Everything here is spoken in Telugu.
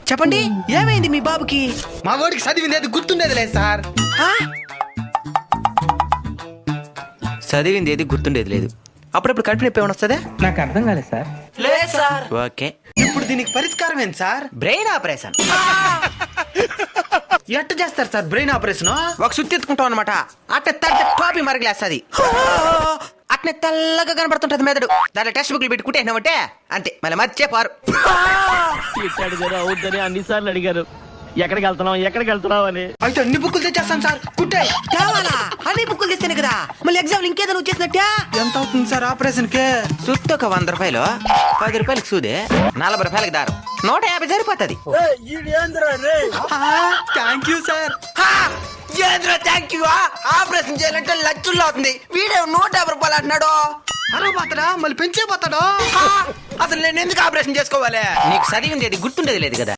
చెప్పండి, ఏమైంది మీ బాబుకి? మా వాడికి చదివింది అది గుర్తుండేది లేదు సార్. ఆ? చదివింది ఏది గుర్తుండేది లేదు. అప్పుడప్పుడు కడుపు నొప్పి ఏమైనా వస్తుందా? నాకు అర్థం కాలేదు సార్. లేదు సార్. ఓకే, ఇప్పుడు దీనికి పరిష్కారం ఏంటి సార్? Brain operation. ఎట్ట చేస్తారు సార్ బ్రెయిన్ ఆపరేషన్? ఒక సుత్తి ఎత్తుకుంటాం అనమాట. అట్నే తడితే టాపి మరగలేస్తుంది. అట్నే తెల్లగా కనబడుతుంటది మెదడు. దాంట్లో టెక్స్ట్ బుక్లు పెట్టి కుట్టేసినామంటే అంతే, మళ్ళీ మర్చిపోరు. అడిగారు అవుద్దని అన్నిసార్లు అడిగారు, ఎక్కడికి వెళ్తున్నావు అని. అయితే అన్ని బుక్కులు తెచ్చేస్తాం సార్. కుట్టాయి కావాలా? అన్ని బుక్కులు తెస్తేనే కదా మళ్ళీ ఎగ్జామ్ ఇంకేదో వచ్చేసినట్టే. ఎంత అవుతుంది సార్ ఆపరేషన్ కి? సుత్తి ఒక 100 రూపాయలు, 10 రూపాయలకి సూదే, 40 రూపాయలకి దారం, 150 సరిపోతుంది. Thank you sir. Thank you. Operation చేయాలంటే లక్షల్లో అవుతుంది. వీడే 150 రూపాయలు అంటున్నాడు. అరే పోతాడా? మళ్ళీ పెంచే పోతాడా? అసలు నేను ఎందుకు ఆపరేషన్ చేసుకోవాలి? నీకు చదివింది గుర్తుండేది లేదు కదా.